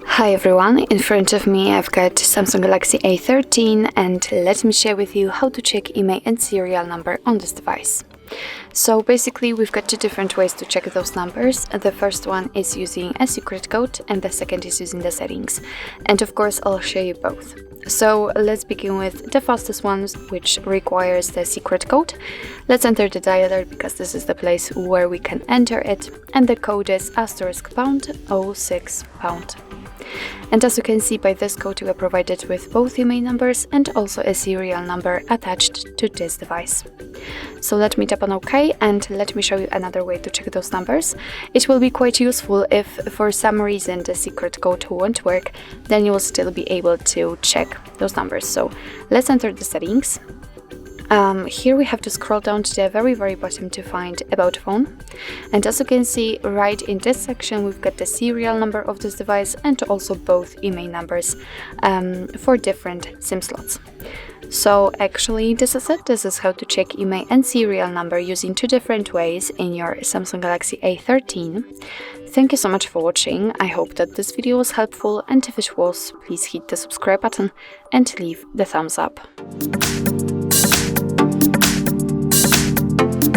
Hi everyone, in front of me I've got Samsung Galaxy A13 and let me share with you how to check IMEI and serial number on this device. So basically we've got two different ways to check those numbers. The first one is using a secret code and the second is using the settings. And of course I'll show you both. So let's begin with the fastest one, which requires the secret code. Let's enter the dialer because this is the place where we can enter it, and the code is *#06#. And as you can see, by this code you are provided with both IMEI numbers and also a serial number attached to this device. So let me tap on OK and let me show you another way to check those numbers. It will be quite useful if for some reason the secret code won't work, then you will still be able to check those numbers. So let's enter the settings. Here we have to scroll down to the very bottom to find About Phone, and as you can see, right in this section we've got the serial number of this device and also both IMEI numbers for different SIM slots. So actually this is it. This is how to check IMEI and serial number using two different ways in your Samsung Galaxy A13. Thank you so much for watching. I hope that this video was helpful, and if it was, please hit the subscribe button and leave the thumbs up.